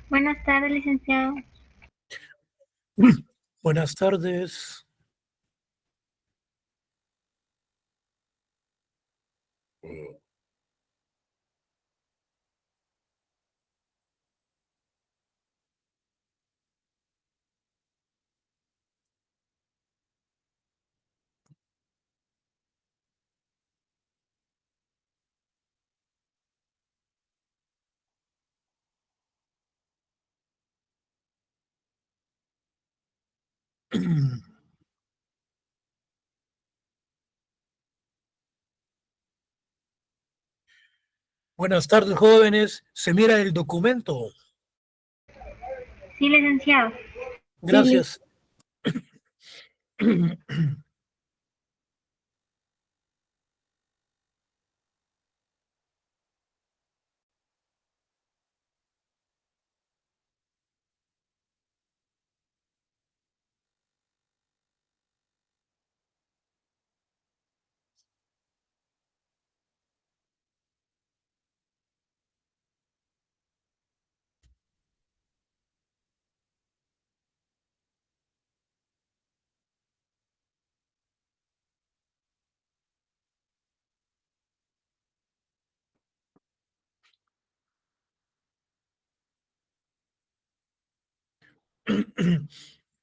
Buenas tardes, licenciado. Buenas tardes. Buenas tardes, jóvenes. ¿Se mira el documento? Sí, licenciado. Gracias.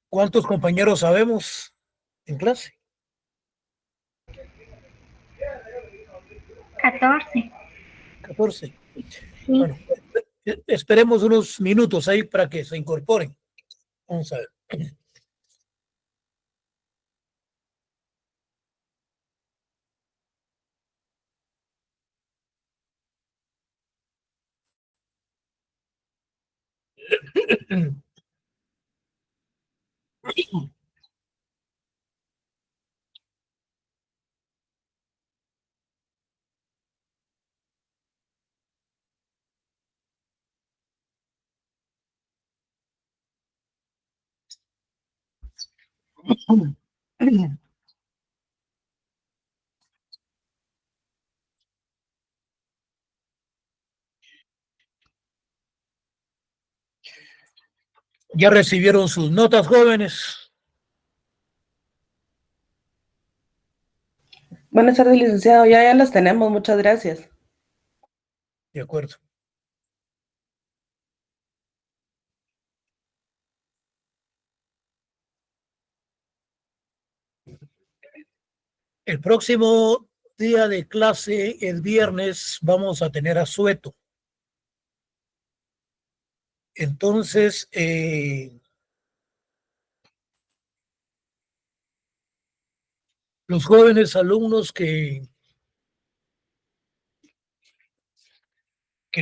¿Cuántos compañeros sabemos en clase? 14. 14. Sí. Bueno, esperemos unos minutos ahí para que se incorporen. Vamos a ver. ¿Ya recibieron sus notas, jóvenes? Buenas tardes, licenciado. Ya las tenemos. Muchas gracias. De acuerdo. El próximo día de clase, el viernes, vamos a tener asueto. Entonces, los jóvenes alumnos que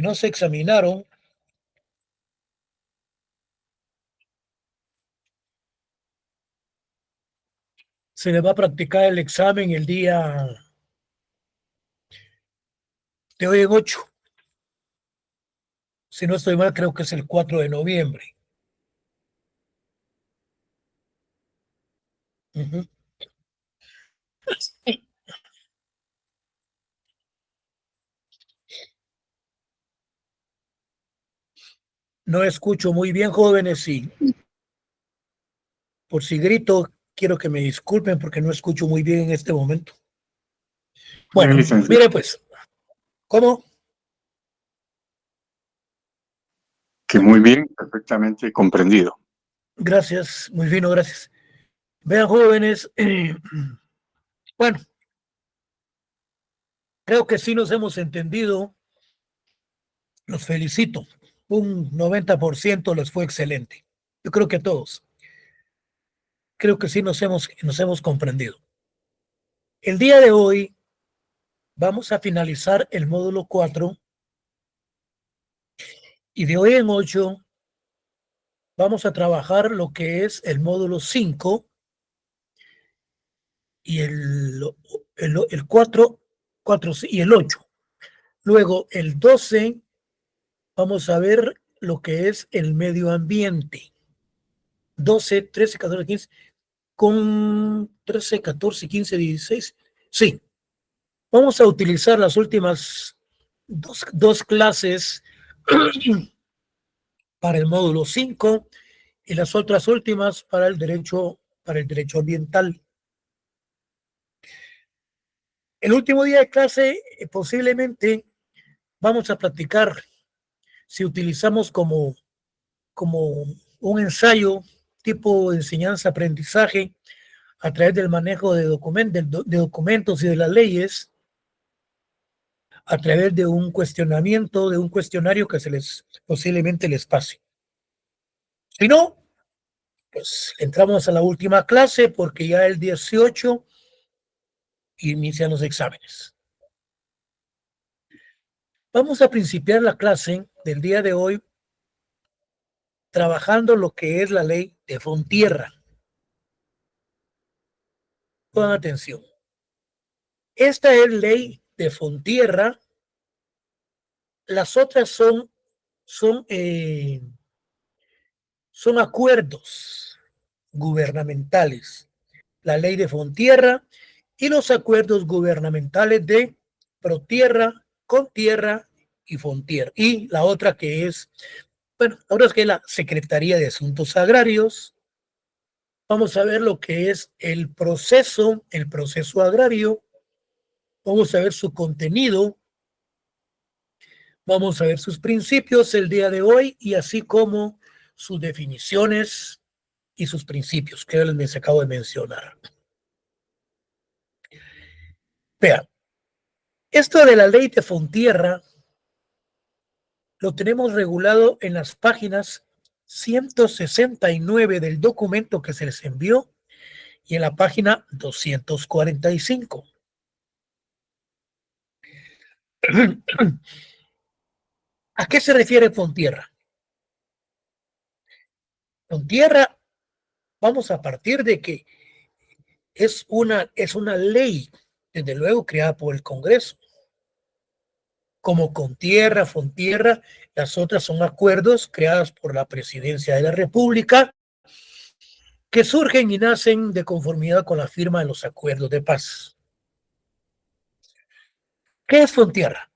no se examinaron, se les va a practicar el examen el día de hoy en 8. Si no estoy mal, creo que es el 4 de noviembre. Uh-huh. No escucho muy bien, jóvenes, y por si grito, quiero que me disculpen porque no escucho muy bien en este momento. Bueno, mire pues, ¿cómo? Que muy bien, perfectamente comprendido. Gracias, muy fino, gracias. Vean, jóvenes, bueno, creo que sí nos hemos entendido. Los felicito. Un 90% les fue excelente. Yo creo que a todos. Creo que sí nos hemos comprendido. El día de hoy vamos a finalizar el módulo 4 y de hoy en 8 vamos a trabajar lo que es el módulo 5 y el 4 y el 8. Luego el 12 vamos a ver lo que es el medio ambiente. 12, 13, 14, 15, con 13, 14, 15, 16. Sí, vamos a utilizar las últimas dos clases para el módulo 5 y las otras últimas para el derecho ambiental. El último día de clase, posiblemente vamos a platicar si utilizamos como un ensayo tipo enseñanza-aprendizaje a través del manejo de documentos y de las leyes, a través de un cuestionario que posiblemente les pase. Si no, pues entramos a la última clase porque ya el 18 inician los exámenes. Vamos a principiar la clase del día de hoy trabajando lo que es la ley de Fontierra. Pongan atención. Esta es ley de Fontierra. Las otras son acuerdos gubernamentales. La ley de Fontierra y los acuerdos gubernamentales de Protierra, Contierra y Fontierra. Y la otra que es, bueno, ahora es que la Secretaría de Asuntos Agrarios. Vamos a ver lo que es el proceso agrario. Vamos a ver su contenido. Vamos a ver sus principios el día de hoy y así como sus definiciones y sus principios que les acabo de mencionar. Vean, esto de la ley de Fontierra lo tenemos regulado en las páginas 169 del documento que se les envió y en la página 245. ¿A qué se refiere Fontierra? Fontierra, vamos a partir de que es una ley, desde luego, creada por el Congreso. Como Contierra, Fontierra, las otras son acuerdos creados por la Presidencia de la República que surgen y nacen de conformidad con la firma de los acuerdos de paz. ¿Qué es Fontierra?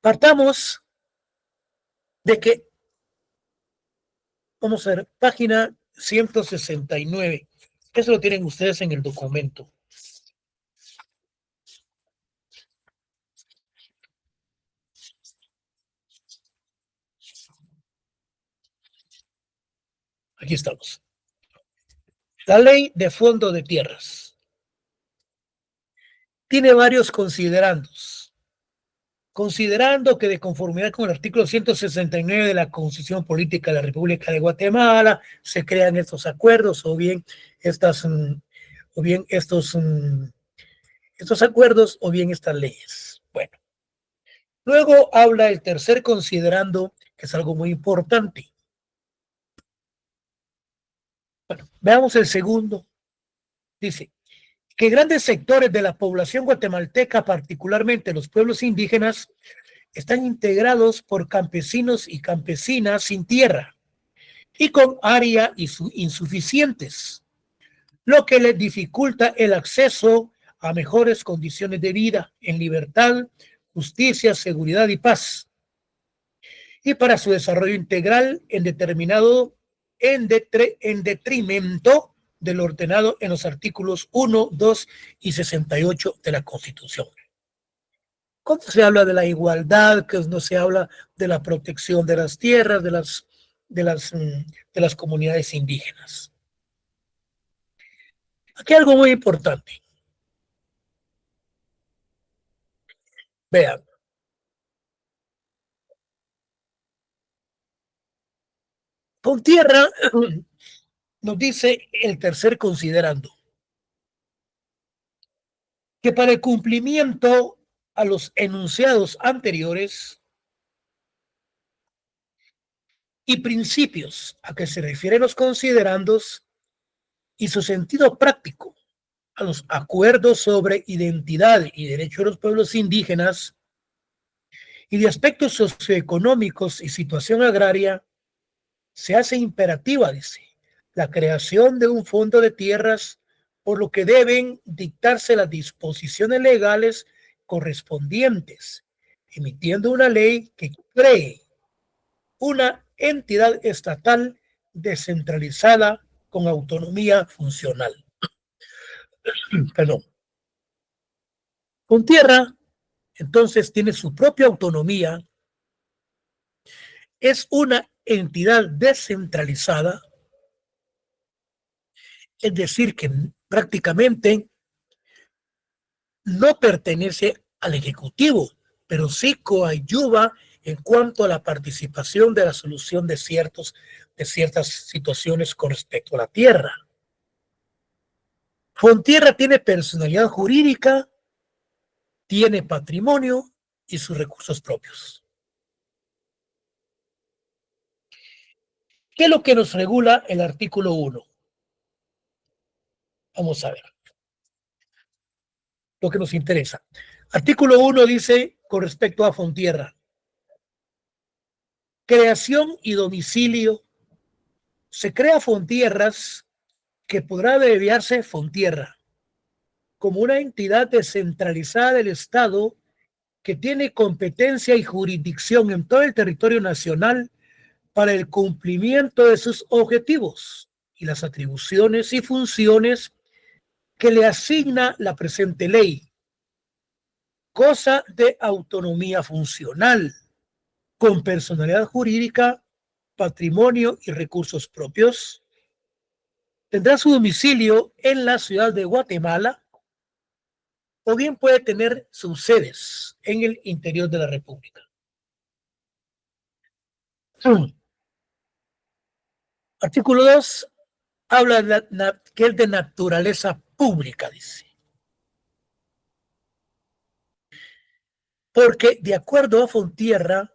Partamos de que, vamos a ver, página 169. Eso lo tienen ustedes en el documento. Aquí estamos. La ley de fondo de tierras tiene varios considerandos. Considerando que de conformidad con el artículo 169 de la Constitución Política de la República de Guatemala se crean estos acuerdos o bien estos acuerdos o bien estas leyes. Bueno, luego habla el tercer considerando, que es algo muy importante. Bueno, veamos el segundo. Dice que grandes sectores de la población guatemalteca, particularmente los pueblos indígenas, están integrados por campesinos y campesinas sin tierra y con área insuficientes, lo que les dificulta el acceso a mejores condiciones de vida en libertad, justicia, seguridad y paz, y para su desarrollo integral en detrimento de lo ordenado en los artículos 1, 2 y 68 de la Constitución. Cuando se habla de la igualdad, que no se habla de la protección de las tierras, de las comunidades indígenas. Aquí hay algo muy importante. Vean. Fontierra nos dice el tercer considerando que para el cumplimiento a los enunciados anteriores y principios a que se refieren los considerandos y su sentido práctico a los acuerdos sobre identidad y derechos de los pueblos indígenas y de aspectos socioeconómicos y situación agraria, se hace imperativa, dice, la creación de un fondo de tierras, por lo que deben dictarse las disposiciones legales correspondientes, emitiendo una ley que cree una entidad estatal descentralizada con autonomía funcional. Perdón. Fontierra, entonces, tiene su propia autonomía, es una entidad descentralizada, es decir, que prácticamente no pertenece al Ejecutivo, pero sí coadyuva en cuanto a la participación de la solución de ciertas situaciones con respecto a la tierra. Fontierra tiene personalidad jurídica, tiene patrimonio y sus recursos propios. ¿Qué es lo que nos regula el artículo 1? Vamos a ver lo que nos interesa. Artículo 1 dice con respecto a Fontierra: creación y domicilio. Se crea Fontierras, que podrá abreviarse Fontierra, como una entidad descentralizada del Estado que tiene competencia y jurisdicción en todo el territorio nacional para el cumplimiento de sus objetivos y las atribuciones y funciones que le asigna la presente ley, cosa de autonomía funcional, con personalidad jurídica, patrimonio y recursos propios. Tendrá su domicilio en la ciudad de Guatemala, o bien puede tener sus sedes en el interior de la República. Artículo 2 habla que es de naturaleza pública, dice. Porque de acuerdo a Fontierra,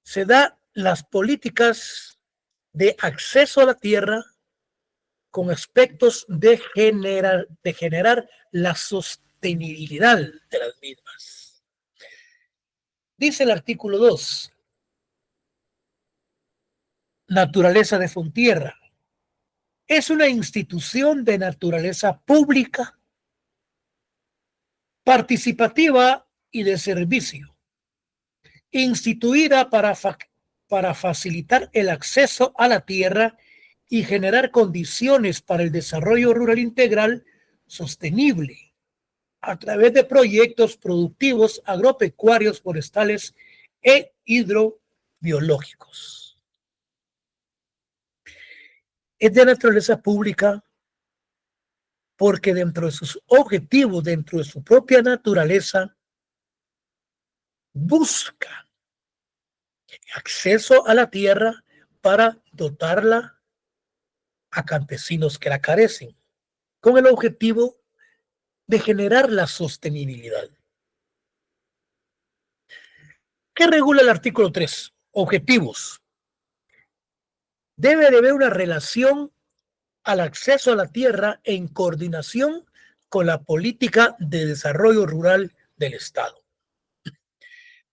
se da las políticas de acceso a la tierra con aspectos de generar la sostenibilidad de las mismas. Dice el artículo 2, naturaleza de Fontierra. Es una institución de naturaleza pública, participativa y de servicio, instituida para facilitar el acceso a la tierra y generar condiciones para el desarrollo rural integral sostenible a través de proyectos productivos, agropecuarios, forestales e hidrobiológicos. Es de naturaleza pública porque dentro de sus objetivos, dentro de su propia naturaleza, busca acceso a la tierra para dotarla a campesinos que la carecen, con el objetivo de generar la sostenibilidad. ¿Qué regula el artículo 3? Objetivos. Debe de haber una relación al acceso a la tierra en coordinación con la política de desarrollo rural del Estado.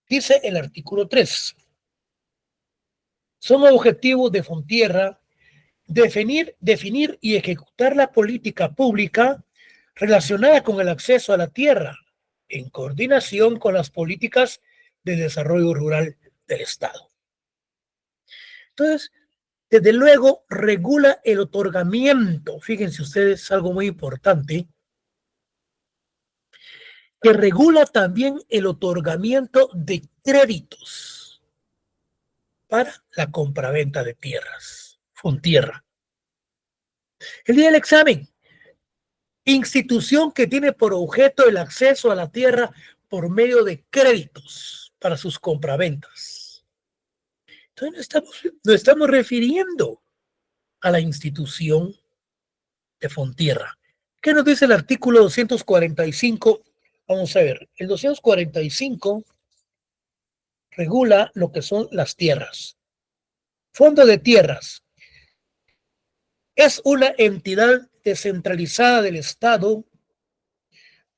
Dice el artículo 3. Son objetivos de Fontierra definir y ejecutar la política pública relacionada con el acceso a la tierra en coordinación con las políticas de desarrollo rural del Estado. Entonces, desde luego, regula el otorgamiento. Fíjense ustedes, algo muy importante, que regula también el otorgamiento de créditos para la compraventa de tierras. Fontierra. El día del examen, institución que tiene por objeto el acceso a la tierra por medio de créditos para sus compraventas. Entonces nos estamos refiriendo a la institución de Fontierra. ¿Qué nos dice el artículo 245? Vamos a ver, el 245 regula lo que son las tierras. Fondo de tierras es una entidad descentralizada del Estado,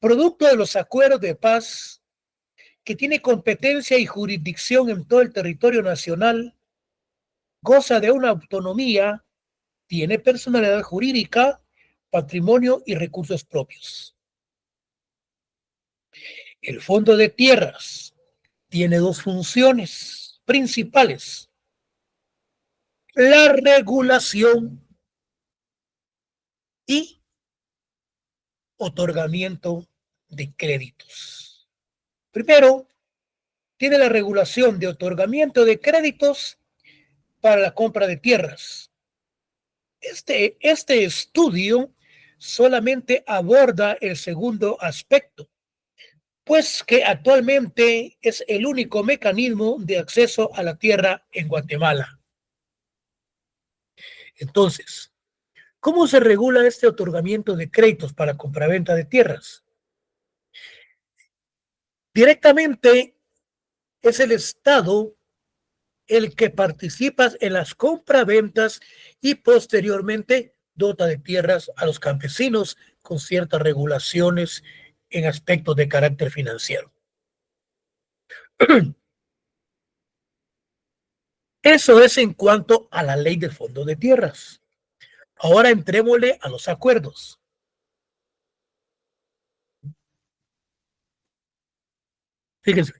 producto de los acuerdos de paz, que tiene competencia y jurisdicción en todo el territorio nacional, goza de una autonomía, tiene personalidad jurídica, patrimonio y recursos propios. El Fondo de Tierras tiene dos funciones principales. la regulación y otorgamiento de créditos. Primero, tiene la regulación de otorgamiento de créditos para la compra de tierras. Este estudio solamente aborda el segundo aspecto, pues que actualmente es el único mecanismo de acceso a la tierra en Guatemala. Entonces, ¿cómo se regula este otorgamiento de créditos para compraventa de tierras? Directamente es el Estado el que participa en las compraventas y posteriormente dota de tierras a los campesinos con ciertas regulaciones en aspectos de carácter financiero. Eso es en cuanto a la ley del fondo de tierras. Ahora entrémosle a los acuerdos. Fíjense.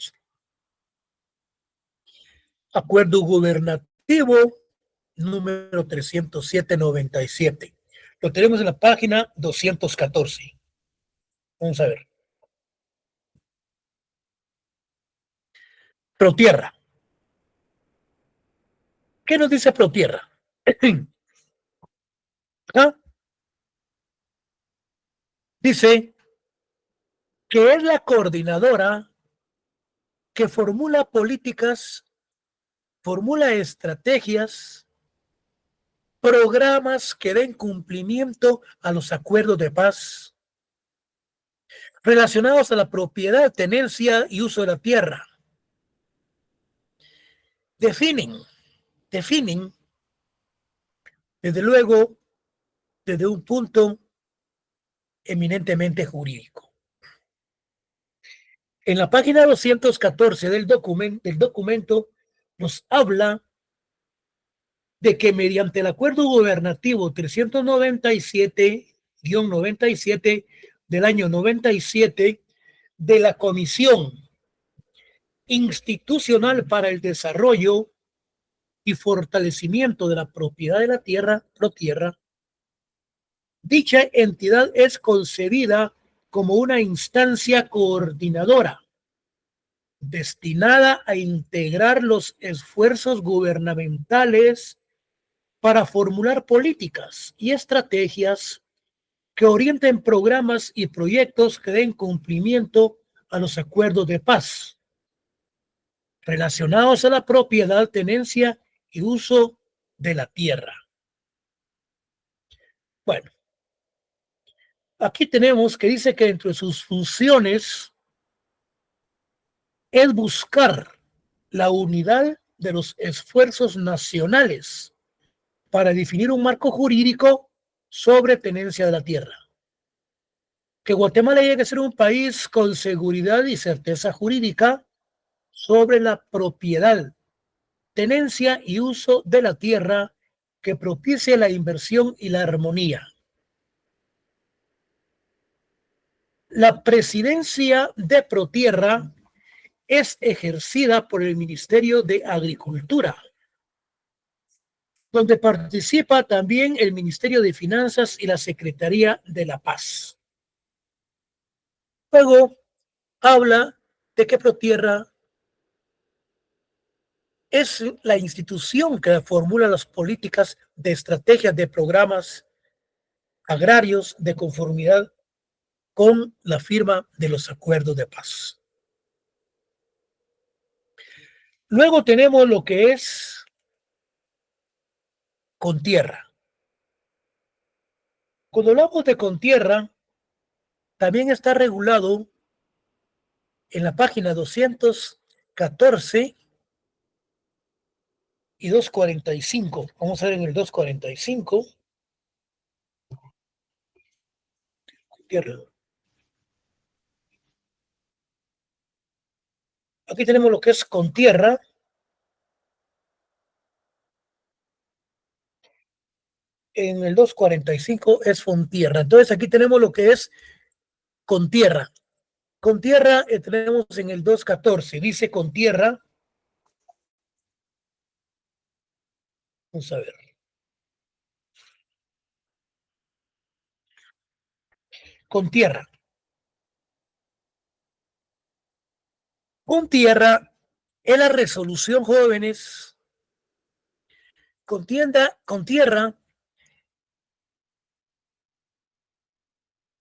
Acuerdo gubernativo número 307/97. Lo tenemos en la página 214. Vamos a ver. Protierra. ¿Qué nos dice Protierra? ¿Ah? Dice que es la coordinadora que formula políticas, formula estrategias, programas que den cumplimiento a los acuerdos de paz relacionados a la propiedad, tenencia y uso de la tierra. Definen, desde luego, desde un punto eminentemente jurídico. En la página 214 del documento nos habla de que mediante el acuerdo gubernativo 397-97 del año 97 de la Comisión Institucional para el Desarrollo y Fortalecimiento de la Propiedad de la Tierra, Protierra, dicha entidad es concebida como una instancia coordinadora destinada a integrar los esfuerzos gubernamentales para formular políticas y estrategias que orienten programas y proyectos que den cumplimiento a los acuerdos de paz relacionados a la propiedad, tenencia y uso de la tierra. Bueno, aquí tenemos que dice que entre sus funciones es buscar la unidad de los esfuerzos nacionales para definir un marco jurídico sobre tenencia de la tierra. Que Guatemala llegue a ser un país con seguridad y certeza jurídica sobre la propiedad, tenencia y uso de la tierra que propicie la inversión y la armonía. La presidencia de Protierra es ejercida por el Ministerio de Agricultura, donde participa también el Ministerio de Finanzas y la Secretaría de la Paz. Luego habla de que Protierra es la institución que formula las políticas de estrategias de programas agrarios de conformidad con la firma de los acuerdos de paz. Luego tenemos lo que es Contierra. Cuando hablamos de Contierra, también está regulado en la página 214 y 245. Vamos a ver en el 245. Contierra. Aquí tenemos lo que es Contierra. En el 245 es Fontierra. Entonces aquí tenemos lo que es Contierra. Contierra tenemos en el 214. Dice Contierra. Vamos a ver. Con tierra. Con tierra es la resolución, jóvenes. Con tierra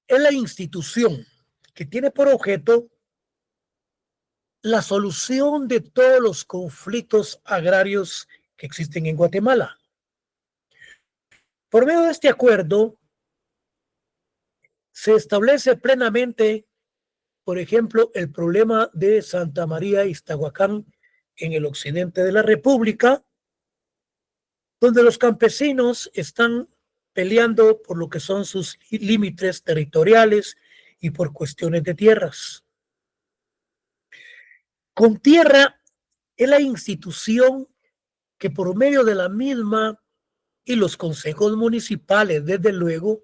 es la institución que tiene por objeto la solución de todos los conflictos agrarios que existen en Guatemala. Por medio de este acuerdo, se establece plenamente, por ejemplo, el problema de Santa María Iztahuacán en el occidente de la República, donde los campesinos están peleando por lo que son sus límites territoriales y por cuestiones de tierras. Con tierra es la institución que por medio de la misma y los consejos municipales, desde luego,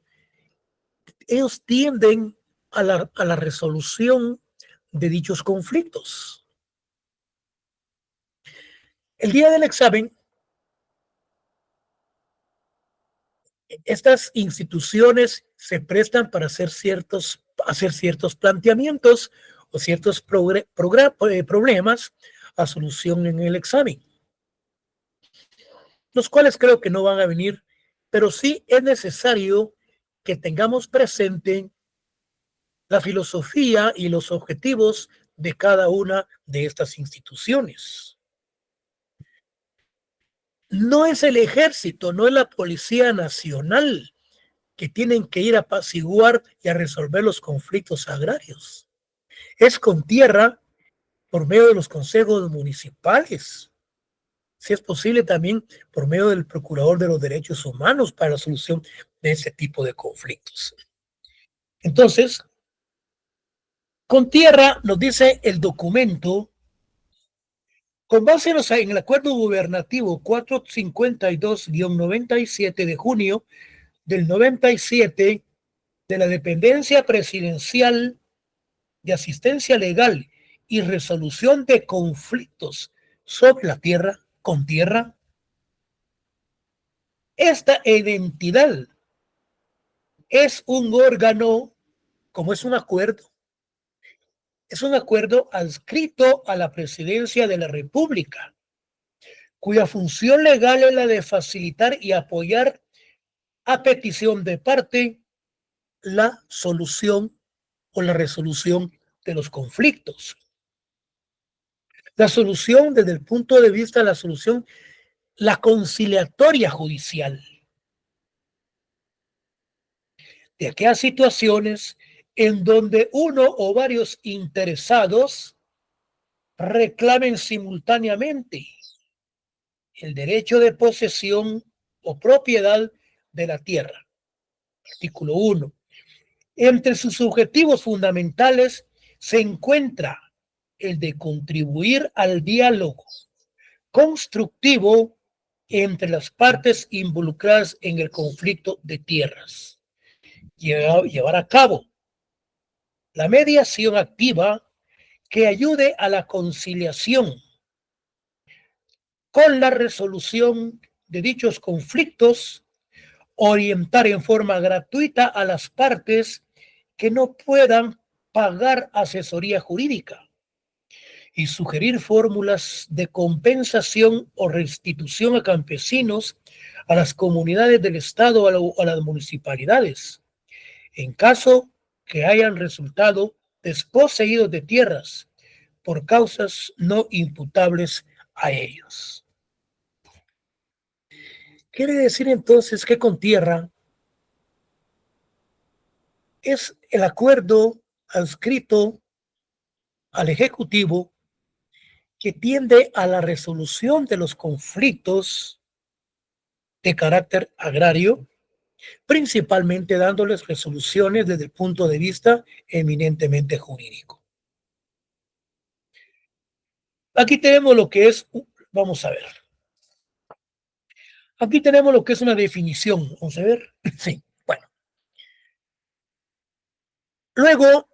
ellos tienden a la resolución de dichos conflictos. El día del examen, estas instituciones se prestan para hacer ciertos planteamientos o ciertos problemas a solución en el examen, los cuales creo que no van a venir, pero sí es necesario que tengamos presente la filosofía y los objetivos de cada una de estas instituciones. No es el ejército, no es la Policía Nacional que tienen que ir a apaciguar y a resolver los conflictos agrarios. Es con tierra por medio de los consejos municipales. Si es posible, también por medio del Procurador de los Derechos Humanos para la solución de ese tipo de conflictos. Entonces, con tierra, nos dice el documento, con base en el Acuerdo Gubernativo 452-97 de junio del 97 de la Dependencia Presidencial de Asistencia Legal y Resolución de Conflictos sobre la Tierra, con tierra, esta entidad es un órgano, como es un acuerdo adscrito a la Presidencia de la República, cuya función legal es la de facilitar y apoyar a petición de parte la solución o la resolución de los conflictos. La solución desde el punto de vista de la solución, la conciliatoria judicial de aquellas situaciones en donde uno o varios interesados reclamen simultáneamente el derecho de posesión o propiedad de la tierra. Artículo 1. Entre sus objetivos fundamentales se encuentra el de contribuir al diálogo constructivo entre las partes involucradas en el conflicto de tierras. Llevar a cabo la mediación activa que ayude a la conciliación con la resolución de dichos conflictos, orientar en forma gratuita a las partes que no puedan pagar asesoría jurídica y sugerir fórmulas de compensación o restitución a campesinos, a las comunidades del Estado o a las municipalidades, en caso que hayan resultado desposeídos de tierras por causas no imputables a ellos. Quiere decir entonces que con tierra es el acuerdo adscrito al Ejecutivo que tiende a la resolución de los conflictos de carácter agrario, principalmente dándoles resoluciones desde el punto de vista eminentemente jurídico. Aquí tenemos lo que es, vamos a ver. Aquí tenemos lo que es una definición. Vamos a ver. Sí, bueno. Luego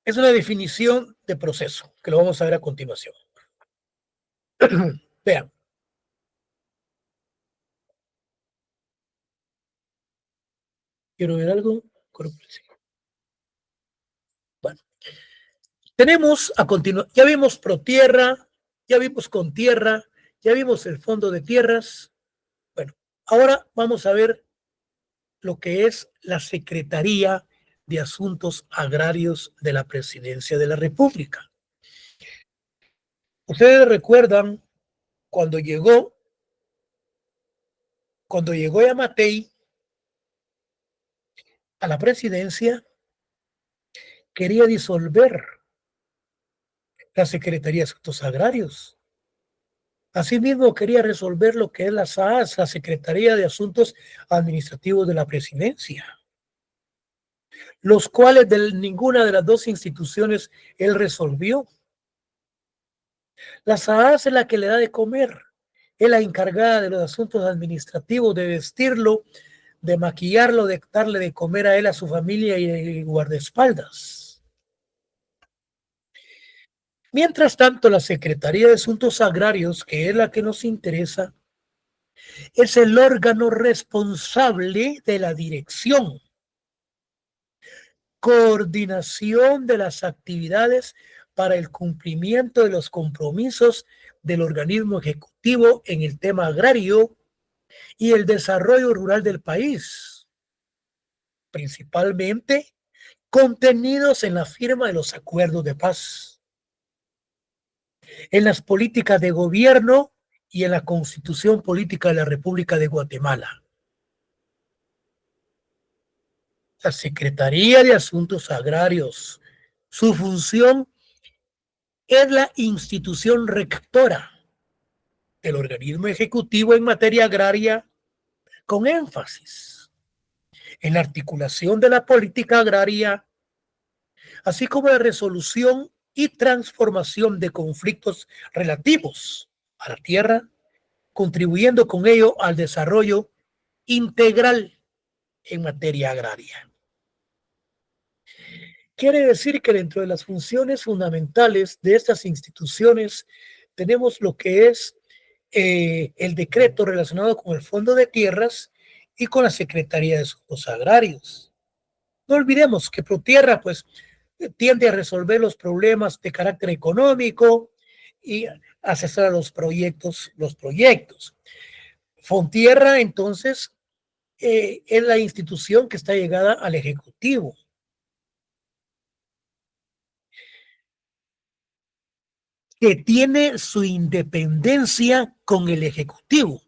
es una definición de proceso, que lo vamos a ver a continuación. Vean. Quiero ver algo. Bueno, tenemos a continuación, ya vimos ProTierra, ya vimos Contierra, ya vimos el Fondo de Tierras. Bueno, ahora vamos a ver lo que es la Secretaría de Asuntos Agrarios de la Presidencia de la República. Ustedes recuerdan cuando llegó Yamatei a la presidencia, quería disolver la Secretaría de Asuntos Agrarios. Asimismo, quería resolver lo que es la SAS, la Secretaría de Asuntos Administrativos de la Presidencia, los cuales de ninguna de las dos instituciones él resolvió. La SAS es la que le da de comer, es la encargada de los asuntos administrativos, de vestirlo, de maquillarlo, de darle de comer a él, a su familia y el guardaespaldas. Mientras tanto, la Secretaría de Asuntos Agrarios, que es la que nos interesa, es el órgano responsable de la dirección, coordinación de las actividades para el cumplimiento de los compromisos del organismo ejecutivo en el tema agrario y el desarrollo rural del país, principalmente contenidos en la firma de los acuerdos de paz, en las políticas de gobierno y en la Constitución Política de la República de Guatemala. La Secretaría de Asuntos Agrarios, su función es la institución rectora del organismo ejecutivo en materia agraria, con énfasis en la articulación de la política agraria, así como la resolución y transformación de conflictos relativos a la tierra, contribuyendo con ello al desarrollo integral en materia agraria. Quiere decir que dentro de las funciones fundamentales de estas instituciones tenemos lo que es el decreto relacionado con el Fondo de Tierras y con la Secretaría de Asuntos Agrarios. No olvidemos que ProTierra pues tiende a resolver los problemas de carácter económico y asesora los proyectos. Fontierra entonces es la institución que está llegada al Ejecutivo. Que tiene su independencia con el Ejecutivo,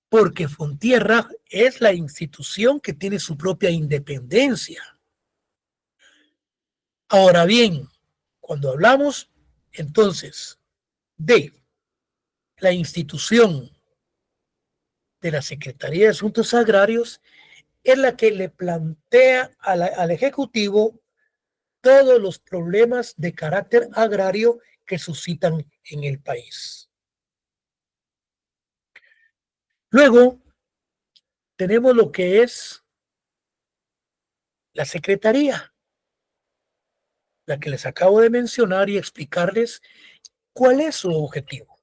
porque Fontierra es la institución que tiene su propia independencia. Ahora bien, cuando hablamos entonces de la institución de la Secretaría de Asuntos Agrarios, es la que le plantea al Ejecutivo todos los problemas de carácter agrario que suscitan en el país. Luego, tenemos lo que es la Secretaría, la que les acabo de mencionar y explicarles cuál es su objetivo.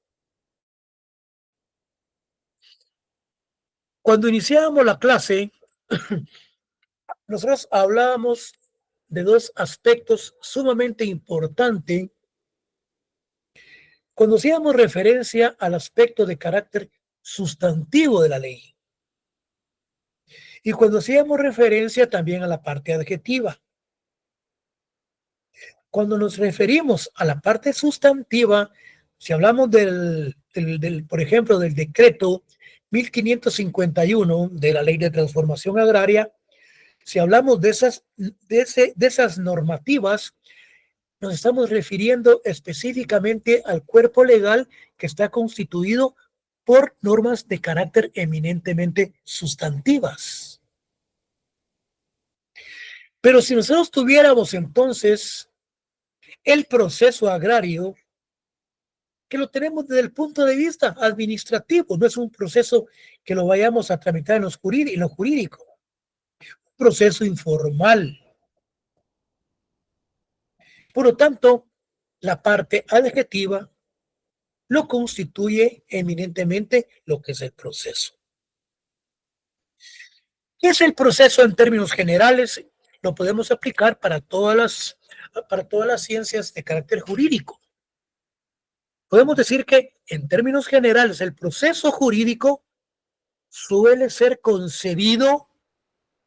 Cuando iniciábamos la clase, nosotros hablábamos de dos aspectos sumamente importantes cuando hacíamos referencia al aspecto de carácter sustantivo de la ley y cuando hacíamos referencia también a la parte adjetiva. Cuando nos referimos a la parte sustantiva, si hablamos por ejemplo, del decreto 1551 de la Ley de Transformación Agraria, si hablamos de esas normativas, nos estamos refiriendo específicamente al cuerpo legal que está constituido por normas de carácter eminentemente sustantivas. Pero si nosotros tuviéramos entonces el proceso agrario, que lo tenemos desde el punto de vista administrativo, no es un proceso que lo vayamos a tramitar en lo jurídico, un proceso informal. Por lo tanto, la parte adjetiva lo constituye eminentemente lo que es el proceso. ¿Qué es el proceso en términos generales? Lo podemos aplicar para todas las ciencias de carácter jurídico. Podemos decir que, en términos generales, el proceso jurídico suele ser concebido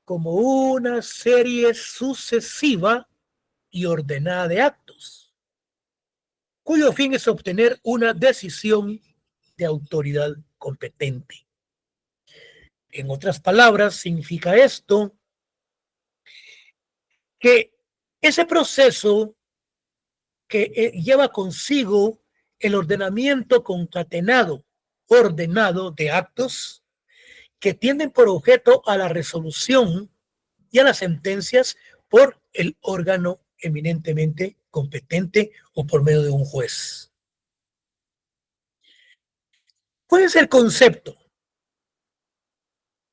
como una serie sucesiva y ordenada de actos, cuyo fin es obtener una decisión de autoridad competente. En otras palabras, significa esto que ese proceso que lleva consigo el ordenamiento concatenado, ordenado de actos que tienden por objeto a la resolución y a las sentencias por el órgano eminentemente competente o por medio de un juez. ¿Cuál es el concepto?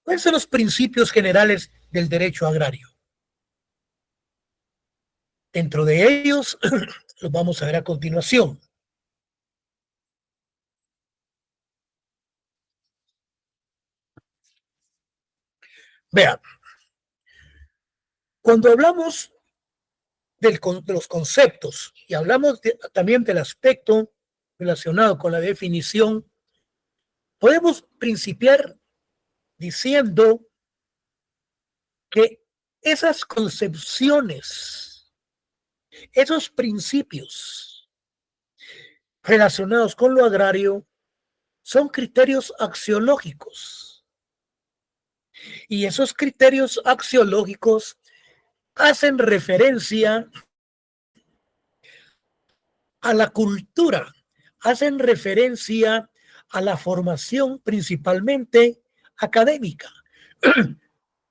¿Cuáles son los principios generales del derecho agrario? Dentro de ellos, los vamos a ver a continuación. Vean, cuando hablamos de los conceptos y hablamos también del aspecto relacionado con la definición, podemos principiar diciendo que esas concepciones, esos principios relacionados con lo agrario son criterios axiológicos. Y esos criterios axiológicos hacen referencia a la cultura, hacen referencia a la formación principalmente académica.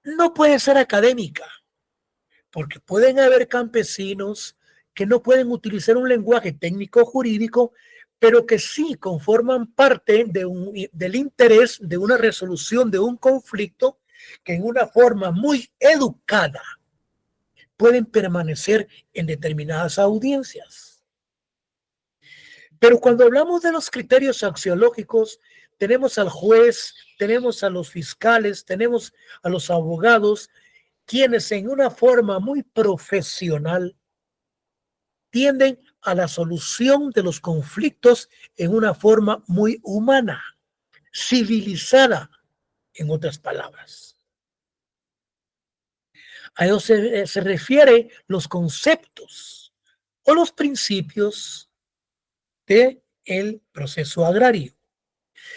No puede ser académica, porque pueden haber campesinos que no pueden utilizar un lenguaje técnico jurídico, pero que sí conforman parte del interés de una resolución de un conflicto que en una forma muy educada pueden permanecer en determinadas audiencias. Pero cuando hablamos de los criterios axiológicos, tenemos al juez, tenemos a los fiscales, tenemos a los abogados, quienes en una forma muy profesional tienden a la solución de los conflictos en una forma muy humana, civilizada, en otras palabras. A eso se refiere los conceptos o los principios del proceso agrario.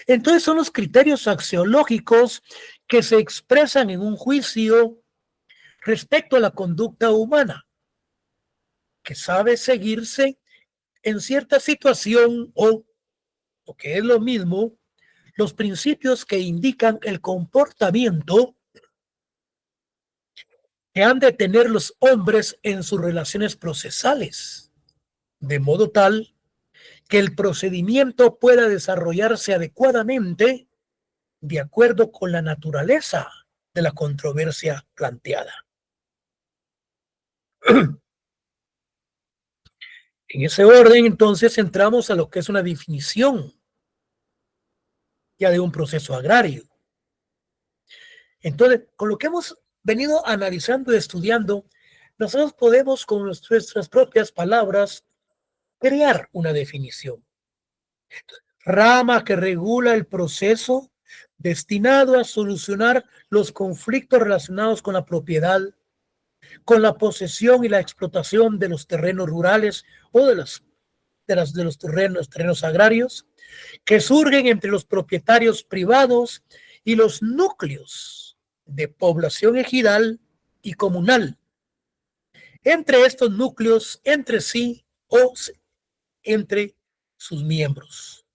Entonces son los criterios axiológicos que se expresan en un juicio respecto a la conducta humana, que sabe seguirse en cierta situación o, lo que es lo mismo, los principios que indican el comportamiento que han de tener los hombres en sus relaciones procesales, de modo tal que el procedimiento pueda desarrollarse adecuadamente de acuerdo con la naturaleza de la controversia planteada. En ese orden, entonces, entramos a lo que es una definición ya de un proceso agrario. Entonces, con lo que hemos venido analizando y estudiando, nosotros podemos, con nuestras propias palabras, crear una definición. Rama que regula el proceso destinado a solucionar los conflictos relacionados con la propiedad, con la posesión y la explotación de los terrenos rurales o de los terrenos agrarios que surgen entre los propietarios privados y los núcleos de población ejidal y comunal, entre estos núcleos entre sí o entre sus miembros.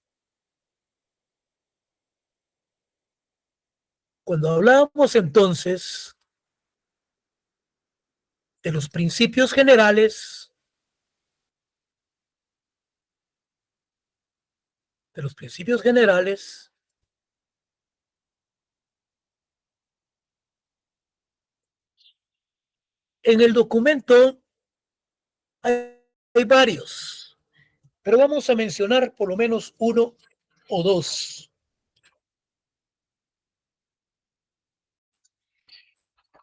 Cuando hablamos entonces de los principios generales, en el documento hay varios, pero vamos a mencionar por lo menos uno o dos.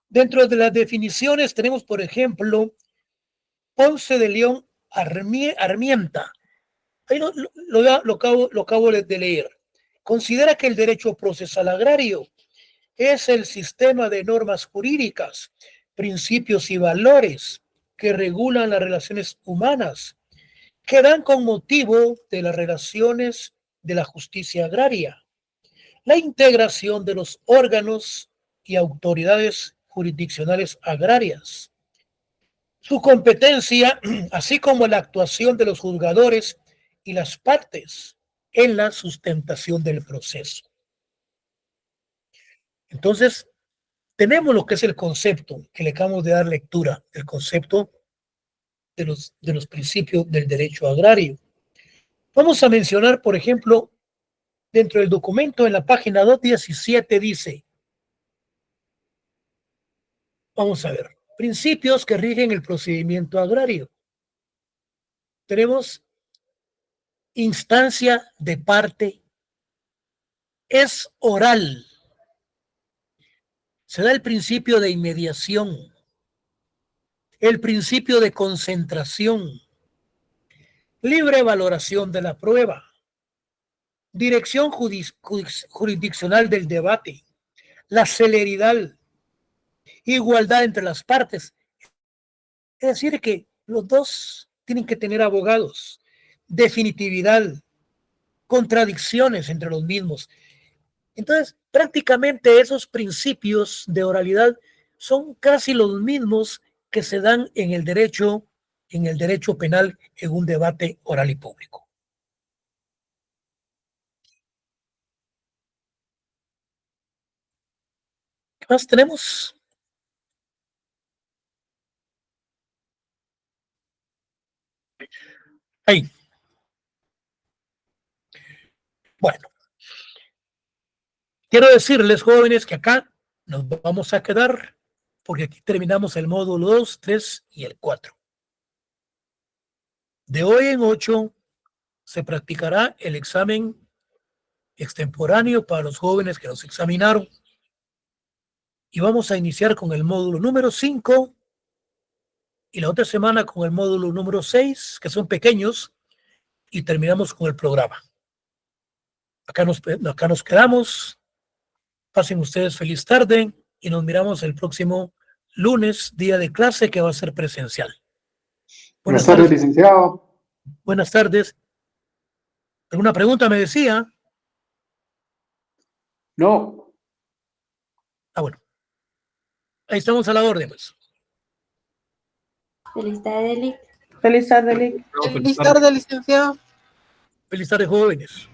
Dentro de las definiciones tenemos, por ejemplo, Ponce de León Armienta. Ahí lo acabo de leer. Considera que el derecho procesal agrario es el sistema de normas jurídicas, principios y valores que regulan las relaciones humanas, que dan con motivo de las relaciones de la justicia agraria, la integración de los órganos y autoridades jurisdiccionales agrarias, su competencia, así como la actuación de los juzgadores y las partes en la sustentación del proceso. Entonces, tenemos lo que es el concepto, que le acabamos de dar lectura, el concepto de los principios del derecho agrario. Vamos a mencionar, por ejemplo, dentro del documento en la página 217 dice, vamos a ver, principios que rigen el procedimiento agrario. Tenemos instancia de parte, es oral. Se da el principio de inmediación, el principio de concentración, libre valoración de la prueba, dirección jurisdiccional del debate, la celeridad, igualdad entre las partes. Es decir, que los dos tienen que tener abogados, definitividad, contradicciones entre los mismos. Entonces, prácticamente esos principios de oralidad son casi los mismos que se dan en el derecho penal en un debate oral y público. ¿Qué más tenemos? Ahí. Bueno, quiero decirles, jóvenes, que acá nos vamos a quedar porque aquí terminamos el módulo 2, 3 y el 4. De hoy en 8 se practicará el examen extemporáneo para los jóvenes que nos examinaron. Y vamos a iniciar con el módulo número 5 y la otra semana con el módulo número 6, que son pequeños, y terminamos con el programa. Acá nos quedamos. Pasen ustedes feliz tarde y nos miramos el próximo lunes, día de clase que va a ser presencial. Buenas tardes, licenciado. Buenas tardes. ¿Alguna pregunta me decía? No. Bueno. Ahí estamos a la orden, pues. Feliz tarde, Lic. Feliz tarde, Lic. Feliz tarde, licenciado. Feliz tarde, jóvenes.